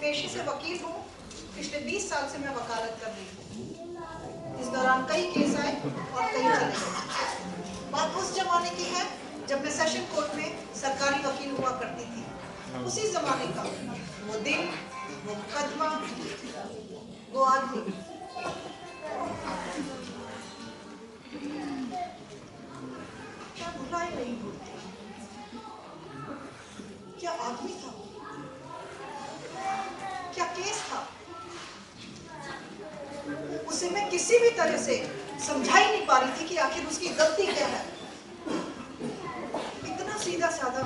पेशे से वकील हूँ। पिछले 20 साल से मैं वकालत कर रही हूँ। इस दौरान कई केस आए और कई चले गए। बात उस जमाने की है जब मैं सेशन कोर्ट में सरकारी वकील हुआ करती थी। उसी जमाने का वो दिन, वो मुकदमा, वो आदमी। क्या बुराई नहीं होती, क्या आदमी था, क्या केस था। उसे मैं किसी भी तरह से समझा ही नहीं पा रही थी कि आखिर उसकी गलती क्या है। इतना सीधा साधा,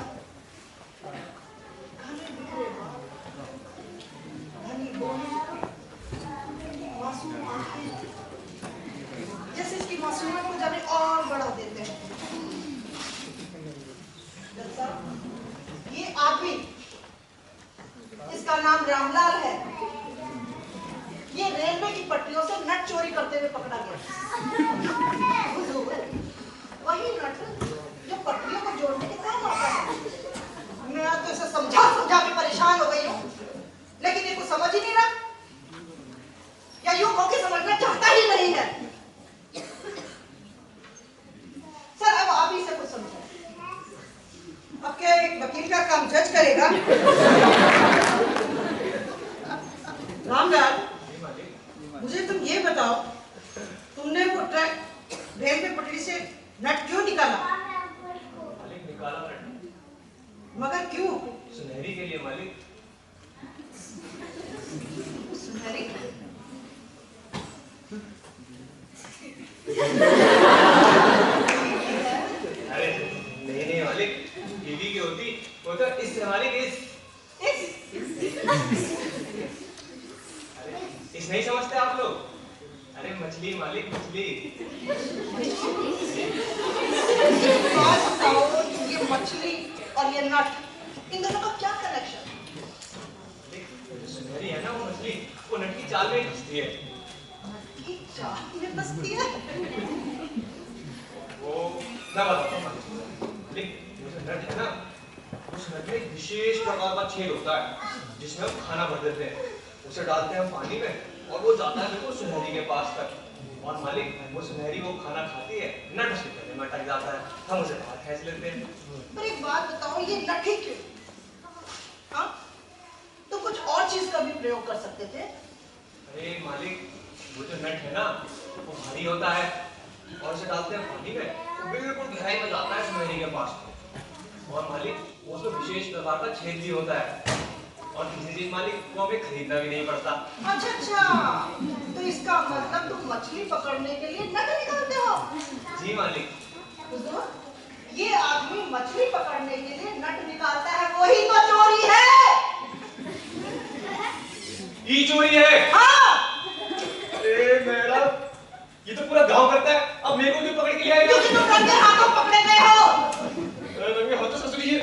घने बिखरे बाल, घनी बोली, मासूम आंखें, जैसे इसकी मासूमियत को जाने और बढ़ा देते हैं। ये आदमी, इसका नाम रामलाल है। ये रेलवे की पटरियों से नट चोरी करते हुए पकड़ा गया। वही नट जो पटरियों को जोड़ने के काम आता है। मैं तो इसे समझा के परेशान हो गई हूँ, लेकिन ये कुछ समझ ही नहीं रहा, या यूं कहो कि समझना चाहता ही नहीं है। सर, अब आप ही से कुछ समझो। अब क्या एक वकील का काम जज करेगा? रामलाल, मुझे तुम ये बताओ, तुमने वो ट्रक रेलवे पटरी से नट क्यों निकाला? मालिक, निकाला नट। मगर क्यों? सुनहरी के लिए मालिक। सुनहरी? अरे नहीं मालिक, बीवी की होती वो तो इससे मालिक, इस नहीं समझते आप लोग? अरे मछली मालिक, मछली। ये मछली और ये नट, इन दोनों का क्या कनेक्शन? सुनहरी है ना वो मछली, वो नट की चाल में फंसती है। नट की चाल में फंसती है? वो मैं बताता हूँ मालिक, वो जो नट है ना, उस नट में एक विशेष प्रकार का छेद होता है जिसमें हम खाना भर देते हैं। उसे डालते हैं पानी में और वो जाता है बिल्कुल सुनहरी के पास तक। और मालिक, वो सुनहरी वो खाना खाती है, नट उसके गले में अटक जाता है, हम उसे बाहर खींच लेते हैं। पर एक बात बताओ, ये नट ही क्यों? हाँ, तो कुछ और चीज का भी प्रयोग कर सकते थे। अरे मालिक, वो जो नट है ना, वो भारी होता है और उसे डालते हैं पानी में, वो बिल्कुल गहराई में जाता है सुनहरी के पास। और मालिक, वो उसमें विशेष प्रकार का छेद भी होता है, और किसी चीज मालिक वो हमें खरीदना भी नहीं पड़ता। अच्छा, तो इसका मतलब तुम मछली पकड़ने के लिए नट निकालते हो? जी मालिक। ये आदमी मछली पकड़ने के लिए नट निकालता है, वही तो चोरी है। ये चोरी है? हाँ। अरे मैडम, ये तो पूरा गांव करता है, अब मेरे को क्यों पकड़ के ले आएगा? क्योंकि तुम रंगे हाथों पकड़े गए हो। रंगे हाथों से सुनिए।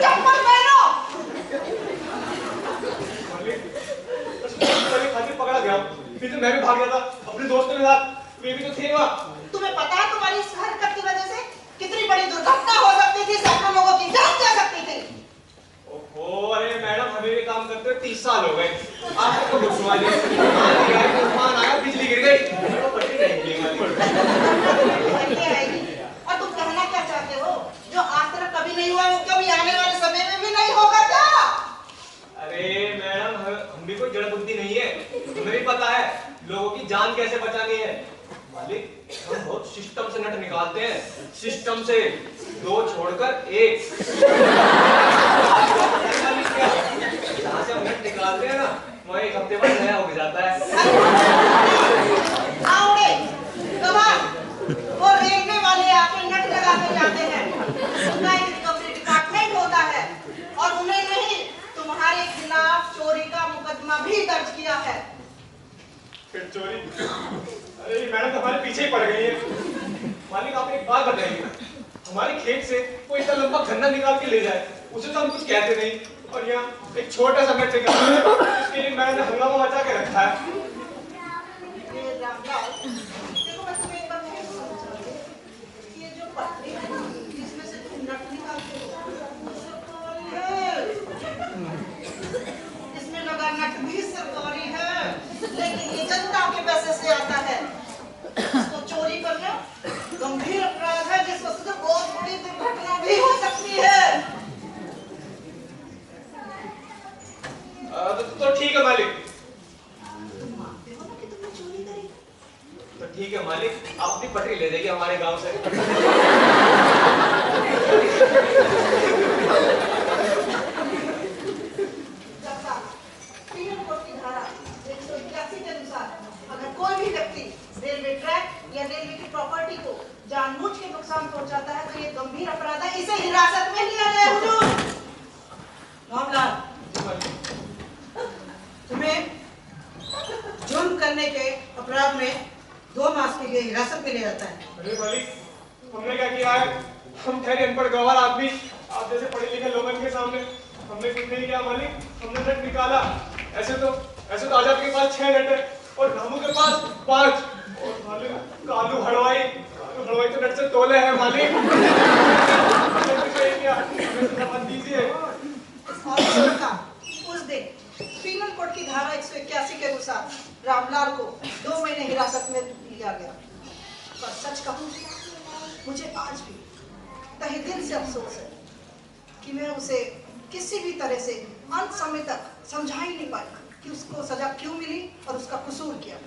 चप्पल पहनो। खातिर पकड़ा गया, फिर तो मैं भी भाग गया था अपने दोस्तों के साथ, वे भी तो थे वहाँ। तुम्हें पता है तुम्हारी इस हरकत की वजह से कितनी बड़ी दुर्घटना हो सकती थी, सैकड़ों लोगों की जान जा सकती थी। ओहो, अरे मैडम, हमें भी काम करते हुए 30 साल हो गए। आप तो कुछ हुआ नहीं, तूफान आया, बिजली गिर गई, तो पटरी नहीं हिली आएगी। और तुम कहना क्या चाहते हो? जो आज तक कभी नहीं हुआ, वो कभी आने वाले समय में भी नहीं होगा क्या? अरे मैडम, हम भी कोई जड़ बुद्धि नहीं है, तुम्हें भी पता है लोगों की जान कैसे बचानी है। मालिक, हम बहुत सिस्टम से नट निकालते हैं, सिस्टम से, 2 छोड़कर 1। जहाँ से हम नट निकालते हैं ना, वहाँ 1 हफ्ते बाद नया हो जाता है। वो रेलवे वाले आके नट लगा के जाते हैं, उनका एक रिकवरी डिपार्टमेंट होता है, और उन्हें नहीं, तुम्हारे खिलाफ चोरी का मुकदमा भी दर्ज किया है। फिर चोरी? अरे मैडम तो हमारे पीछे ही पड़ गई है। मालिक, आप एक बात बताइए, हमारे खेत से कोई इतना लंबा गन्ना निकाल के ले जाए, उसे तो हम कुछ कहते नहीं, और यहाँ एक छोटा सा नट निकाल है, इसके लिए मैंने हंगामा मचा के रखा है। देखो, मैं तुम्हें एक बात नहीं समझा, ये जो पटरी है ना, जिसमें से तुम नट निकालते हो, अपनी पटरी ले देगी हमारे गांव से। पीनल कोड की धारा 181 के अनुसार अगर कोई भी व्यक्ति रेलवे ट्रैक या रेलवे की प्रॉपर्टी को जानबूझ के नुकसान पहुंचाता है तो ये गंभीर अपराध है, इसे हिरासत में लिया जाए। हुजूर रामलाल, तुम्हें जुर्म करने के अपराध में 2 मास के लिए हिरासत में लिया जाता है। अरे मालिक, हमने क्या किया है? हम ठहरे अनपढ़ गवार आदमी, आप जैसे पढ़े लिखे लोगों के सामने हमने कुछ नहीं किया मालिक। हमने नट निकाला। ऐसे तो आजाद के पास 6 नट है और रामू के पास 5। और मालिक कालू हड़वाई तो नट से तोले हैं मालिक। हमने कुछ नहीं किया, हमें सजा मत दीजिए। उस दिन पीनल कोड की धारा 181 के अनुसार रामलाल को 2 महीने हिरासत में लिया गया। पर सच कहूं, मुझे आज भी तहे दिल से अफसोस है कि मैं उसे किसी भी तरह से अंत समय तक समझा ही नहीं पाई कि उसको सजा क्यों मिली और उसका कसूर क्या।